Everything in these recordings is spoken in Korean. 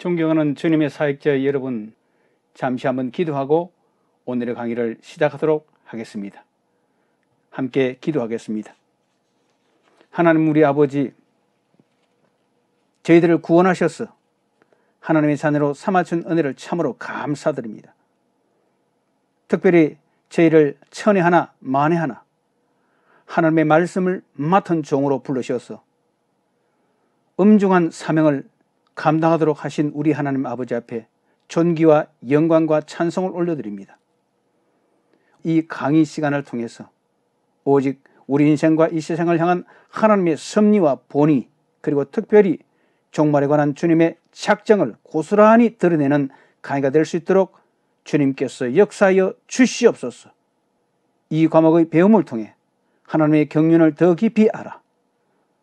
존경하는 주님의 사역자 여러분, 잠시 한번 기도하고 오늘의 강의를 시작하도록 하겠습니다. 함께 기도하겠습니다. 하나님 우리 아버지, 저희들을 구원하셔서 하나님의 자녀로 삼아준 은혜를 참으로 감사드립니다. 특별히 저희를 천에 하나 만에 하나 하나님의 말씀을 맡은 종으로 부르셔서 엄중한 사명을 감당하도록 하신 우리 하나님 아버지 앞에 존귀와 영광과 찬송을 올려드립니다. 이 강의 시간을 통해서 오직 우리 인생과 이 세상을 향한 하나님의 섭리와 본의, 그리고 특별히 종말에 관한 주님의 작정을 고스란히 드러내는 강의가 될 수 있도록 주님께서 역사하여 주시옵소서. 이 과목의 배움을 통해 하나님의 경륜을 더 깊이 알아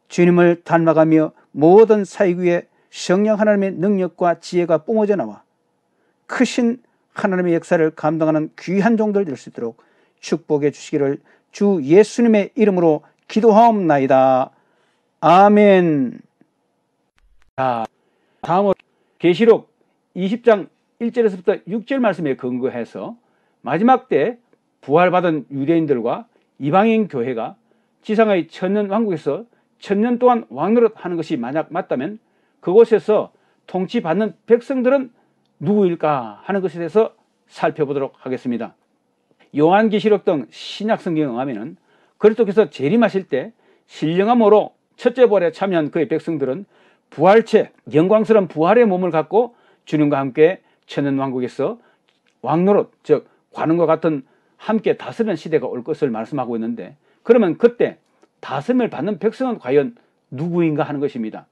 주님을 닮아가며 모든 사역 위에 성령 하나님의 능력과 지혜가 뿜어져 나와 크신 하나님의 역사를 감당하는 귀한 종들 될 수 있도록 축복해 주시기를 주 예수님의 이름으로 기도하옵나이다. 아멘. 자, 다음으로 계시록 20장 1절에서부터 6절 말씀에 근거해서 마지막 때 부활받은 유대인들과 이방인 교회가 지상의 천년 왕국에서 천년 동안 왕노릇하는 것이 만약 맞다면 그곳에서 통치받는 백성들은 누구일까 하는 것에 대해서 살펴보도록 하겠습니다. 요한계시록 등 신약성경에 의하면 그리스도께서 재림하실 때 신령함으로 첫째 부활에 참여한 그의 백성들은 부활체, 영광스러운 부활의 몸을 갖고 주님과 함께 천년왕국에서 왕노릇, 즉 관원과 같은 함께 다스리는 시대가 올 것을 말씀하고 있는데, 그러면 그때 다스림을 받는 백성은 과연 누구인가 하는 것입니다.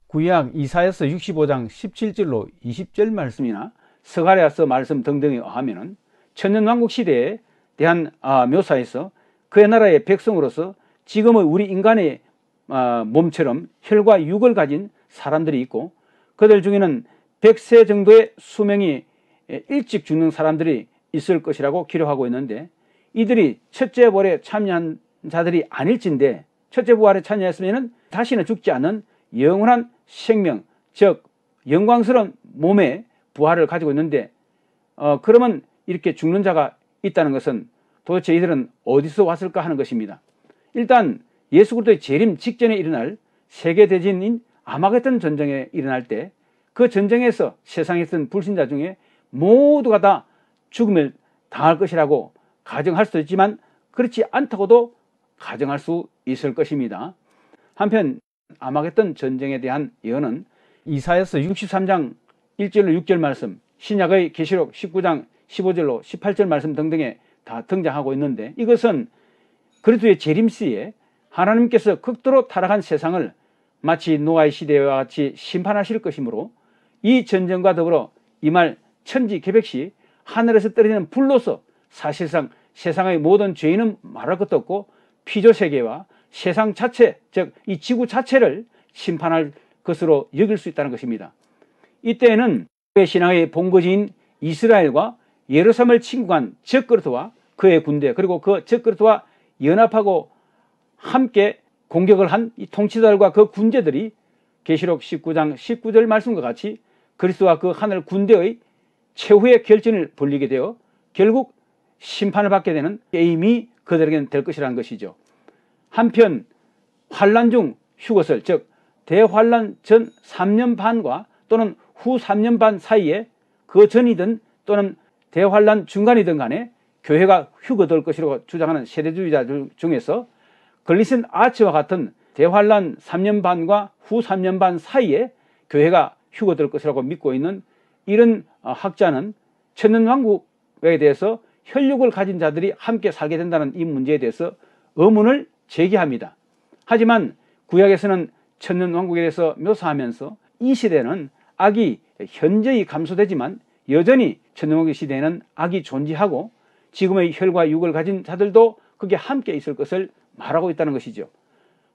구약 이사야서 65장 17절로 20절 말씀이나 스가랴서 말씀 등등에 의하면 천년왕국 시대에 대한 묘사에서 그의 나라의 백성으로서 지금의 우리 인간의 몸처럼 혈과 육을 가진 사람들이 있고, 그들 중에는 100세 정도의 수명이 일찍 죽는 사람들이 있을 것이라고 기록하고 있는데, 이들이 첫째 부활에 참여한 자들이 아닐진데, 첫째 부활에 참여했으면 다시는 죽지 않는 영원한 생명, 즉 영광스러운 몸의 부활을 가지고 있는데, 그러면 이렇게 죽는 자가 있다는 것은 도대체 이들은 어디서 왔을까 하는 것입니다. 일단 예수 그리스도의 재림 직전에 일어날 세계대전인 아마겟돈 전쟁에 일어날 때 그 전쟁에서 세상에 있던 불신자 중에 모두가 다 죽음을 당할 것이라고 가정할 수도 있지만 그렇지 않다고도 가정할 수 있을 것입니다. 한편 아마겟돈 전쟁에 대한 예언은 이사야서 63장 1절로 6절 말씀, 신약의 계시록 19장 15절로 18절 말씀 등등에 다 등장하고 있는데, 이것은 그리스도의 재림 시에 하나님께서 극도로 타락한 세상을 마치 노아의 시대와 같이 심판하실 것이므로 이 전쟁과 더불어 이 말 천지개벽 시 하늘에서 떨어지는 불로서 사실상 세상의 모든 죄인은 말할 것도 없고 피조세계와 세상 자체, 즉 이 지구 자체를 심판할 것으로 여길 수 있다는 것입니다. 이때에는 신앙의 본거지인 이스라엘과 예루살렘을 침공한 적그리스도와 그의 군대, 그리고 그 적그리스도와 연합하고 함께 공격을 한 이 통치자들과 그 군대들이 계시록 19장 19절 말씀과 같이 그리스도와 그 하늘 군대의 최후의 결전을 벌이게 되어 결국 심판을 받게 되는 게임이 그들에게는 될 것이라는 것이죠. 한편 환란 중 휴거설, 즉 대환란 전 3년 반과 또는 후 3년 반 사이에 그 전이든 또는 대환란 중간이든 간에 교회가 휴거될 것이라고 주장하는 세대주의자들 중에서 글리슨 아치와 같은 대환란 3년 반과 후 3년 반 사이에 교회가 휴거될 것이라고 믿고 있는 이런 학자는 천년왕국에 대해서 혈육을 가진 자들이 함께 살게 된다는 이 문제에 대해서 의문을 제기합니다. 하지만 구약에서는 천년왕국에 대해서 묘사하면서 이 시대는 악이 현저히 감소되지만 여전히 천년왕국 시대에는 악이 존재하고 지금의 혈과 육을 가진 자들도 그게 함께 있을 것을 말하고 있다는 것이죠.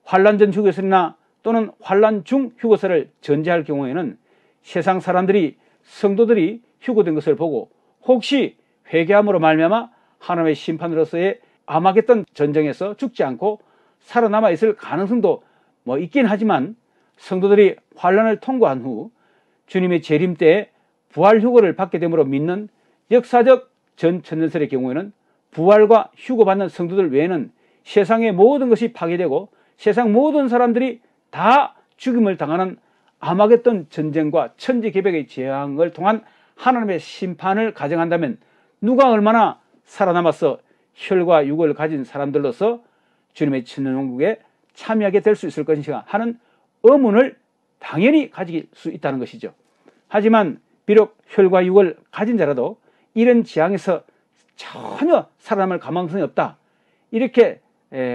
환란 전 휴거설이나 또는 환란 중 휴거설을 전제할 경우에는 세상 사람들이, 성도들이 휴거된 것을 보고 혹시 회개함으로 말미암아 하나님의 심판으로서의 아마겟돈 전쟁에서 죽지 않고 살아남아 있을 가능성도 있긴 하지만, 성도들이 환란을 통과한 후 주님의 재림 때 부활 휴거를 받게 됨으로 믿는 역사적 전 천년설의 경우에는 부활과 휴거받는 성도들 외에는 세상의 모든 것이 파괴되고 세상 모든 사람들이 다 죽임을 당하는 아마겟돈 전쟁과 천지개벽의 재앙을 통한 하나님의 심판을 가정한다면 누가 얼마나 살아남아서 혈과 육을 가진 사람들로서 주님의 천년왕국에 참여하게 될 수 있을 것인가 하는 의문을 당연히 가질 수 있다는 것이죠. 하지만 비록 혈과 육을 가진 자라도 이런 재앙에서 전혀 살아남을 가망성이 없다, 이렇게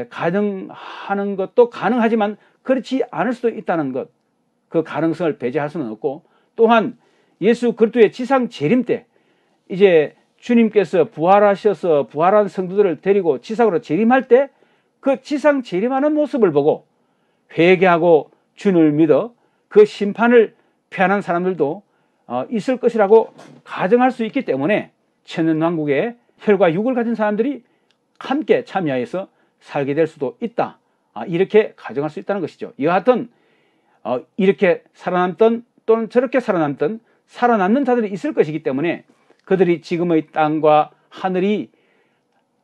가정하는 것도 가능하지만 그렇지 않을 수도 있다는 것, 그 가능성을 배제할 수는 없고, 또한 예수 그리스도의 지상 재림 때 이제 주님께서 부활하셔서 부활한 성도들을 데리고 지상으로 재림할 때 그 지상 재림하는 모습을 보고 회개하고 주님을 믿어 그 심판을 피하는 사람들도 있을 것이라고 가정할 수 있기 때문에 천년왕국에 혈과 육을 가진 사람들이 함께 참여해서 살게 될 수도 있다, 이렇게 가정할 수 있다는 것이죠. 이와 같은 이렇게 살아남던 또는 저렇게 살아남던 살아남는 자들이 있을 것이기 때문에 그들이 지금의 땅과 하늘이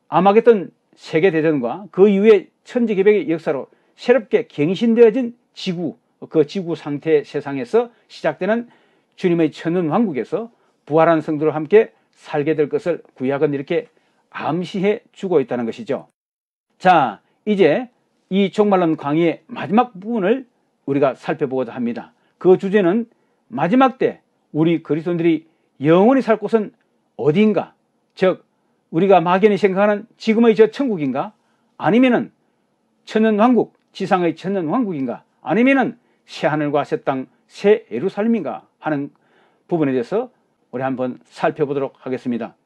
아마겟돈 세계대전과 그 이후에 천지개벽의 역사로 새롭게 갱신되어진 지구, 그 지구 상태 세상에서 시작되는 주님의 천년왕국에서 부활한 성도들과 함께 살게 될 것을 구약은 이렇게 암시해 주고 있다는 것이죠. 자, 이제 이 종말론 강의의 마지막 부분을 우리가 살펴보고자 합니다. 그 주제는 마지막 때 우리 그리스도인들이 영원히 살 곳은 어디인가? 즉 우리가 막연히 생각하는 지금의 저 천국인가? 아니면은 천년왕국, 지상의 천년왕국인가? 아니면은 새하늘과 새 땅, 새 예루살렘인가? 하는 부분에 대해서 우리 한번 살펴보도록 하겠습니다.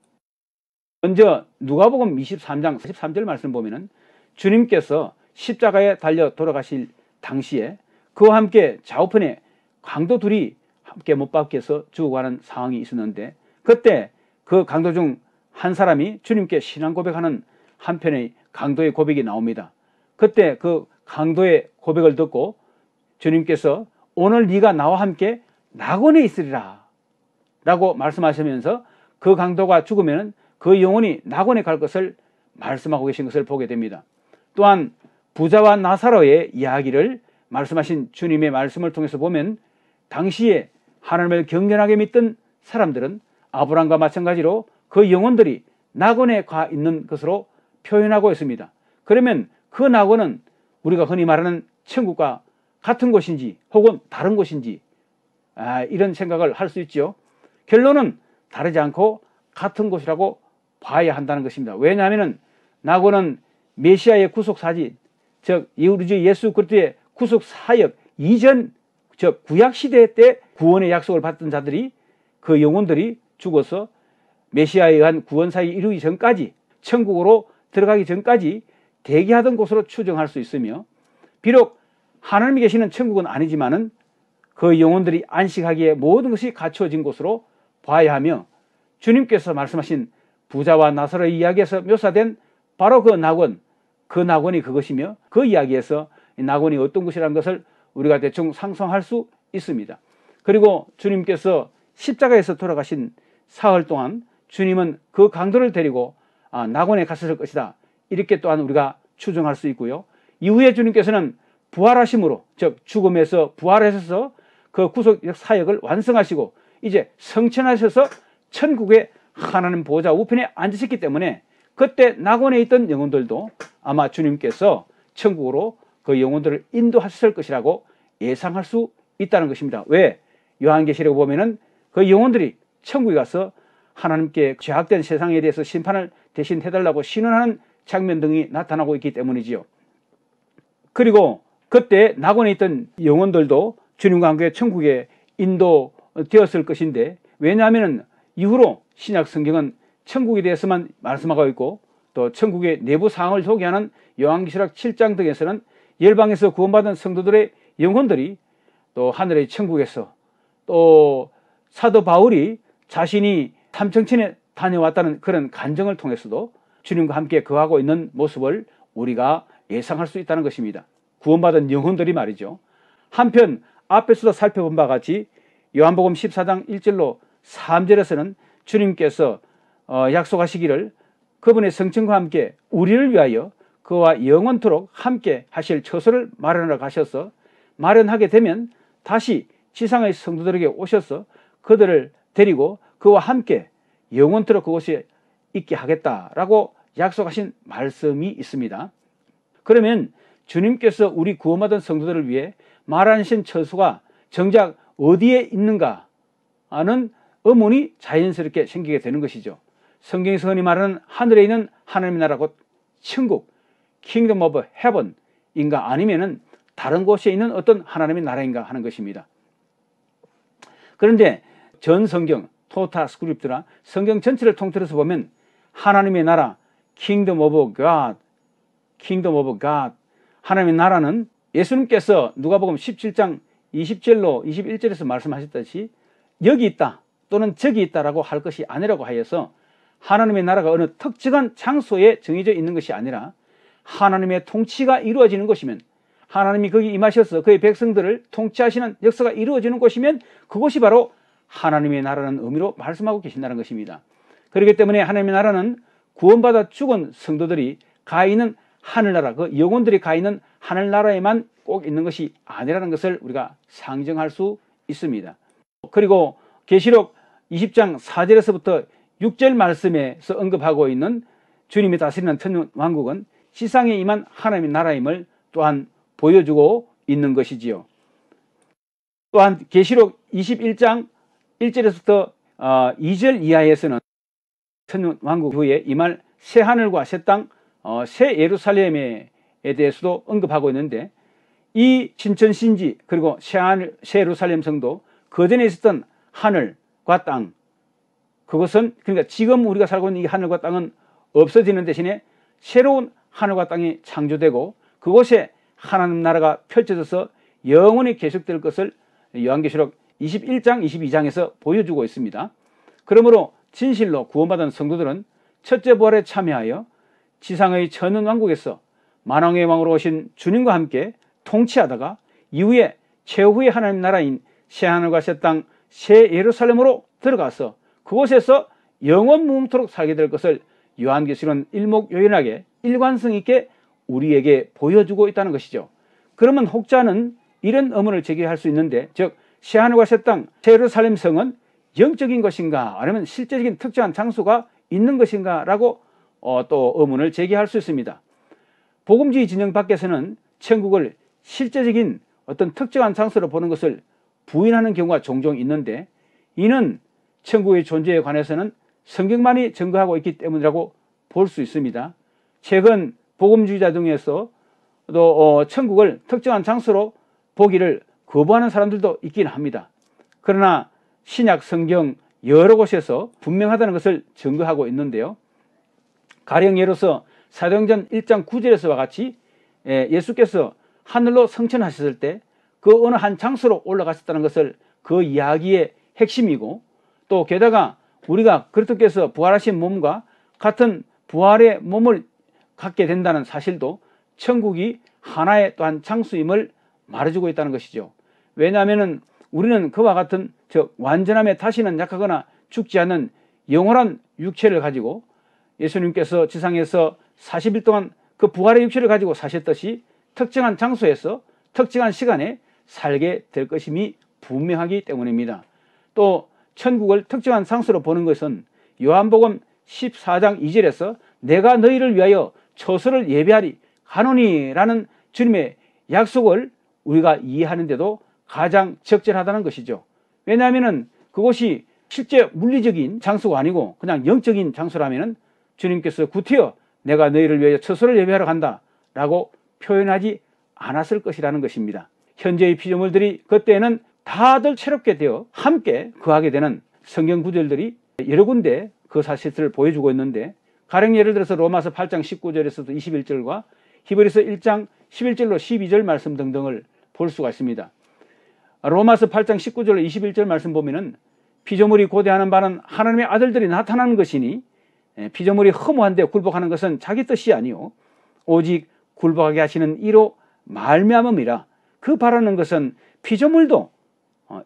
먼저 누가복음 23장 43절 말씀 보면은 주님께서 십자가에 달려 돌아가실 당시에 그와 함께 좌우편에 강도 둘이 함께 못 박혀서 죽어가는 상황이 있었는데, 그때 그 강도 중 한 사람이 주님께 신앙 고백하는 한편의 강도의 고백이 나옵니다. 그때 그 강도의 고백을 듣고 주님께서 오늘 네가 나와 함께 낙원에 있으리라 라고 말씀하시면서 그 강도가 죽으면 그 영혼이 낙원에 갈 것을 말씀하고 계신 것을 보게 됩니다. 또한 부자와 나사로의 이야기를 말씀하신 주님의 말씀을 통해서 보면 당시에 하나님을 경건하게 믿던 사람들은 아브라함과 마찬가지로 그 영혼들이 낙원에 가 있는 것으로 표현하고 있습니다. 그러면 그 낙원은 우리가 흔히 말하는 천국과 같은 곳인지 혹은 다른 곳인지 이런 생각을 할 수 있죠. 결론은 다르지 않고 같은 곳이라고 봐야 한다는 것입니다. 왜냐하면 낙원은 메시아의 구속사진, 즉 우리 주 예수 그리스도의 구속사역 이전, 즉 구약시대 때 구원의 약속을 받던 자들이, 그 영혼들이 죽어서 메시아에 의한 구원사역이 이루기 전까지, 천국으로 들어가기 전까지 대기하던 곳으로 추정할 수 있으며, 비록 하나님이 계시는 천국은 아니지만은 그 영혼들이 안식하기에 모든 것이 갖추어진 곳으로 봐야 하며, 주님께서 말씀하신 부자와 나사로의 이야기에서 묘사된 바로 그 낙원이 그것이며, 그 이야기에서 낙원이 어떤 곳이라는 것을 우리가 대충 상상할 수 있습니다. 그리고 주님께서 십자가에서 돌아가신 사흘 동안 주님은 그 강도를 데리고 낙원에 갔을 것이다, 이렇게 또한 우리가 추정할 수 있고요. 이후에 주님께서는 부활하심으로, 즉 죽음에서 부활하셔서 그 구속 사역을 완성하시고 이제 성천하셔서 천국의 하나님 보좌 우편에 앉으셨기 때문에 그때 낙원에 있던 영혼들도 아마 주님께서 천국으로 그 영혼들을 인도하셨을 것이라고 예상할 수 있다는 것입니다. 왜? 요한계시록에 보면은 그 영혼들이 천국에 가서 하나님께 죄악된 세상에 대해서 심판을 대신 해달라고 신원하는 장면 등이 나타나고 있기 때문이지요. 그리고 그때 낙원에 있던 영혼들도 주님과 함께 천국에 인도되었을 것인데, 왜냐하면 이후로 신약 성경은 천국에 대해서만 말씀하고 있고, 또 천국의 내부 상황을 소개하는 요한계시록 7장 등에서는 열방에서 구원받은 성도들의 영혼들이 또 하늘의 천국에서, 또 사도 바울이 자신이 삼청천에 다녀왔다는 그런 간증을 통해서도 주님과 함께 거하고 있는 모습을 우리가 예상할 수 있다는 것입니다. 구원받은 영혼들이 말이죠. 한편 앞에서도 살펴본 바 같이 요한복음 14장 1절로 3절에서는 주님께서 약속하시기를 그분의 성천과 함께 우리를 위하여 그와 영원토록 함께 하실 처소를 마련하러 가셔서 마련하게 되면 다시 지상의 성도들에게 오셔서 그들을 데리고 그와 함께 영원토록 그곳에 있게 하겠다라고 약속하신 말씀이 있습니다. 그러면 주님께서 우리 구원받은 성도들을 위해 마련하신 처소가 정작 어디에 있는가 하는 의문이 자연스럽게 생기게 되는 것이죠. 성경에서 흔히 말하는 하늘에 있는 하나님의 나라 곧 천국, Kingdom of Heaven인가 아니면은 다른 곳에 있는 어떤 하나님의 나라인가 하는 것입니다. 그런데 전 성경, 토타 스크립트나 성경 전체를 통틀어서 보면 하나님의 나라, Kingdom of God, Kingdom of God, 하나님의 나라는 예수님께서 누가복음 17장 20절로 21절에서 말씀하셨듯이 여기 있다 또는 저기 있다라고 할 것이 아니라고 하여서 하나님의 나라가 어느 특정한 장소에 정해져 있는 것이 아니라 하나님의 통치가 이루어지는 것이면 하나님이 거기 임하셔서 그의 백성들을 통치하시는 역사가 이루어지는 곳이면 그곳이 바로 하나님의 나라는 의미로 말씀하고 계신다는 것입니다. 그렇기 때문에 하나님의 나라는 구원받아 죽은 성도들이 가 있는 하늘나라, 그 영혼들이 가 있는 하늘나라에만 꼭 있는 것이 아니라는 것을 우리가 상정할 수 있습니다. 그리고 계시록 20장 4절에서부터 6절 말씀에서 언급하고 있는 주님이 다스리는 천년왕국은 지상에 임한 하나님의 나라임을 또한 보여주고 있는 것이지요. 또한 계시록 21장 1절에서부터 2절 이하에서는 천년왕국 후에 임할 새 하늘과 새 땅, 새 예루살렘에 대해서도 언급하고 있는데 이 신천신지 그리고 새 하늘, 새 예루살렘 성도 그 전에 있었던 하늘과 땅, 그것은 그러니까 지금 우리가 살고 있는 이 하늘과 땅은 없어지는 대신에 새로운 하늘과 땅이 창조되고 그곳에 하나님 나라가 펼쳐져서 영원히 계속될 것을 요한계시록 21장 22장에서 보여주고 있습니다. 그러므로 진실로 구원받은 성도들은 첫째 부활에 참여하여 지상의 천년왕국에서 만왕의 왕으로 오신 주님과 함께 통치하다가 이후에 최후의 하나님 나라인 새하늘과 새 땅, 새 예루살렘으로 들어가서 그곳에서 영원 무궁토록 살게 될 것을 요한계시록은 일목요연하게 일관성 있게 우리에게 보여주고 있다는 것이죠. 그러면 혹자는 이런 의문을 제기할 수 있는데, 즉 새하늘과 새 땅, 새 예루살렘 성은 영적인 것인가 아니면 실제적인 특정한 장소가 있는 것인가 라고 또 의문을 제기할 수 있습니다. 복음주의 진영 밖에서는 천국을 실제적인 어떤 특정한 장소로 보는 것을 부인하는 경우가 종종 있는데 이는 천국의 존재에 관해서는 성경만이 증거하고 있기 때문이라고 볼 수 있습니다. 최근 복음주의자 중에서 또 천국을 특정한 장소로 보기를 거부하는 사람들도 있긴 합니다. 그러나 신약 성경 여러 곳에서 분명하다는 것을 증거하고 있는데요. 가령 예로서 사도행전 1장 9절에서와 같이 예수께서 하늘로 승천하셨을 때 그 어느 한 장소로 올라가셨다는 것을 그 이야기의 핵심이고, 또 게다가 우리가 그리스도께서 부활하신 몸과 같은 부활의 몸을 갖게 된다는 사실도 천국이 하나의 또한 장소임을 말해주고 있다는 것이죠. 왜냐하면 우리는 그와 같은 완전함에 다시는 약하거나 죽지 않는 영원한 육체를 가지고 예수님께서 지상에서 40일 동안 그 부활의 육체를 가지고 사셨듯이 특정한 장소에서 특정한 시간에 살게 될 것임이 분명하기 때문입니다. 또 천국을 특정한 장소로 보는 것은 요한복음 14장 2절에서 내가 너희를 위하여 처소를 예비하리 가노니라는 주님의 약속을 우리가 이해하는데도 가장 적절하다는 것이죠. 왜냐하면 그곳이 실제 물리적인 장소가 아니고 그냥 영적인 장소라면 주님께서 구태여 내가 너희를 위하여 처소를 예비하러 간다 라고 표현하지 않았을 것이라는 것입니다. 현재의 피조물들이 그때는 다들 새롭게 되어 함께 거하게 되는 성경 구절들이 여러 군데 그 사실을 보여주고 있는데, 가령 예를 들어서 로마서 8장 19절에서도 21절과 히브리서 1장 11절로 12절 말씀 등등을 볼 수가 있습니다. 로마서 8장 19절로 21절 말씀 보면은 피조물이 고대하는 바는 하나님의 아들들이 나타나는 것이니 피조물이 허무한데 굴복하는 것은 자기 뜻이 아니요 오직 굴복하게 하시는 이로 말미암음이라. 그 바라는 것은 피조물도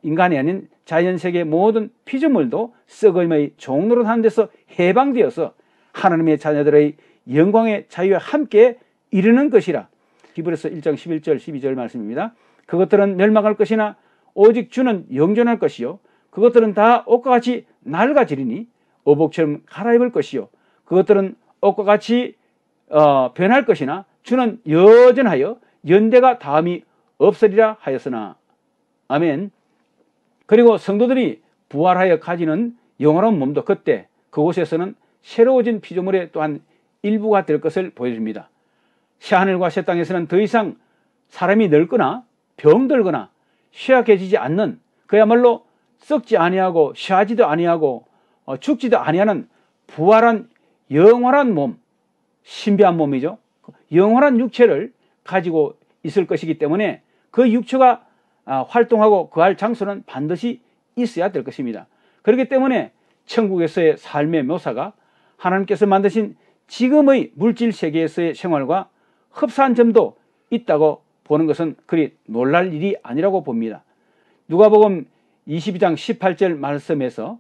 인간이 아닌 자연세계의 모든 피조물도 썩음의 종로로 하는 데서 해방되어서 하나님의 자녀들의 영광의 자유에 함께 이르는 것이라. 히브리서 1장 11절 12절 말씀입니다. 그것들은 멸망할 것이나 오직 주는 영존할 것이요 그것들은 다 옷과 같이 낡아지리니 어복처럼 갈아입을 것이요 그것들은 옷과 같이 변할 것이나 주는 여전하여 연대가 다음이 없으리라 하였으나. 아멘. 그리고 성도들이 부활하여 가지는 영원한 몸도 그때 그곳에서는 새로워진 피조물의 또한 일부가 될 것을 보여줍니다. 새하늘과 새 땅에서는 더 이상 사람이 늙거나 병들거나 쇠약해지지 않는, 그야말로 썩지 아니하고 쇠하지도 아니하고 죽지도 아니하는 부활한 영원한 몸, 신비한 몸이죠. 영원한 육체를 가지고 있을 것이기 때문에 그 육체가 활동하고 거할 장소는 반드시 있어야 될 것입니다. 그렇기 때문에 천국에서의 삶의 묘사가 하나님께서 만드신 지금의 물질 세계에서의 생활과 흡사한 점도 있다고 보는 것은 그리 놀랄 일이 아니라고 봅니다. 누가복음 22장 18절 말씀에서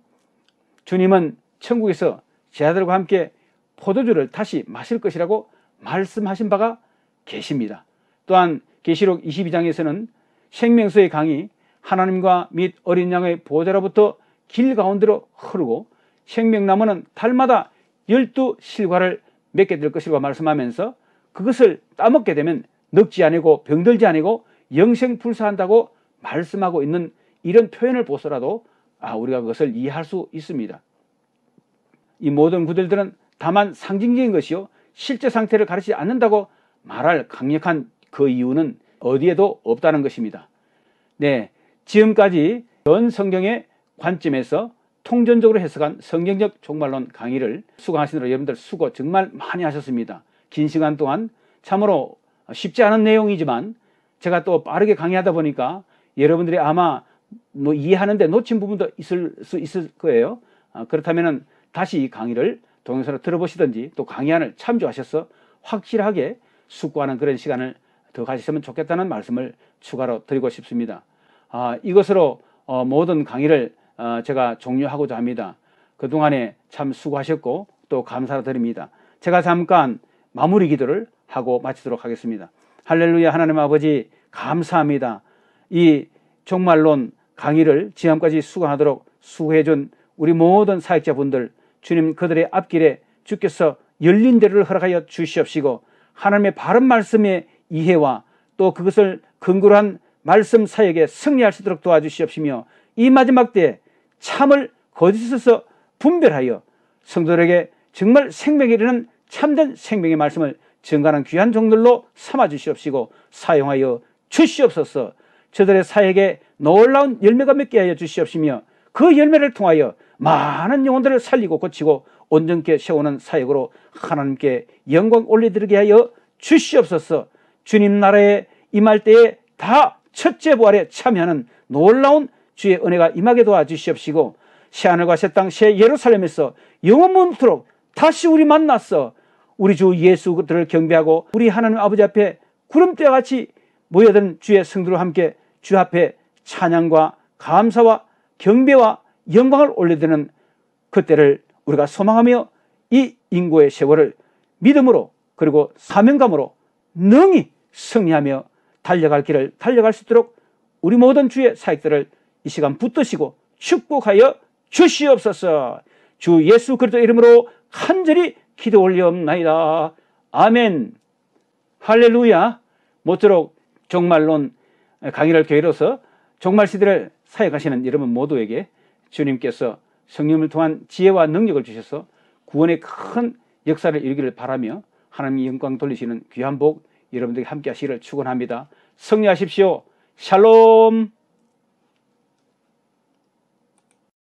주님은 천국에서 제 아들과 함께 포도주를 다시 마실 것이라고 말씀하신 바가 계십니다. 또한 계시록 22장에서는 생명수의 강이 하나님과 및 어린 양의 보호자로부터 길 가운데로 흐르고 생명나무는 달마다 12실과를 맺게 될 것이라고 말씀하면서 그것을 따먹게 되면 늙지 아니고 병들지 아니고 영생불사한다고 말씀하고 있는 이런 표현을 보서라도 우리가 그것을 이해할 수 있습니다. 이 모든 구절들은 다만 상징적인 것이요 실제 상태를 가르치지 않는다고 말할 강력한 그 이유는 어디에도 없다는 것입니다. 네, 지금까지 전 성경의 관점에서 통전적으로 해석한 성경적 종말론 강의를 수강하시느라 여러분들 수고 정말 많이 하셨습니다. 긴 시간 동안 참으로 쉽지 않은 내용이지만 제가 또 빠르게 강의하다 보니까 여러분들이 아마 이해하는데 놓친 부분도 있을 수 있을 거예요. 그렇다면 다시 이 강의를 동영상으로 들어보시든지 또 강의안을 참조하셔서 확실하게 숙고하는 그런 시간을 더 가지시면 좋겠다는 말씀을 추가로 드리고 싶습니다. 이것으로 모든 강의를 제가 종료하고자 합니다. 그동안에 참 수고하셨고 또 감사드립니다. 제가 잠깐 마무리 기도를 하고 마치도록 하겠습니다. 할렐루야. 하나님 아버지 감사합니다. 이 종말론 강의를 지금까지 수강하도록 수고해준 우리 모든 사역자분들, 주님 그들의 앞길에 주께서 열린 대로를 허락하여 주시옵시고 하나님의 바른 말씀의 이해와 또 그것을 근거로 한 말씀 사역에 승리할 수 있도록 도와주시옵시며 이 마지막 때에 참을 거짓에서 분별하여 성도들에게 정말 생명에 이르는 참된 생명의 말씀을 증가하는 귀한 종들로 삼아 주시옵시고 사용하여 주시옵소서. 저들의 사역에 놀라운 열매가 맺게 하여 주시옵시며 그 열매를 통하여 많은 영혼들을 살리고 고치고 온전케 세우는 사역으로 하나님께 영광 올려드리게 하여 주시옵소서. 주님 나라에 임할 때에 다 첫째 부활에 참여하는 놀라운 주의 은혜가 임하게 도와주시옵시고 새하늘과 새 땅 새 예루살렘에서 영원토록 다시 우리 만나서 우리 주 예수 그들을 경배하고 우리 하나님 아버지 앞에 구름대와 같이 모여든 주의 성도와 함께 주 앞에 찬양과 감사와 경배와 영광을 올려드리는 그때를 우리가 소망하며 이 인고의 세월을 믿음으로 그리고 사명감으로 능히 승리하며 달려갈 길을 달려갈 수 있도록 우리 모든 주의 사역들을 이 시간 붙드시고 축복하여 주시옵소서. 주 예수 그리스도 이름으로 간절히 기도 올리옵나이다. 아멘. 할렐루야. 모쪼록 종말론 강의를 교회로서 종말 시대를 사역하시는 여러분 모두에게 주님께서 성령을 통한 지혜와 능력을 주셔서 구원의 큰 역사를 이루기를 바라며 하나님의 영광 돌리시는 귀한 복 여러분들에게 함께 하시기를 축원합니다. 승리하십시오. 샬롬.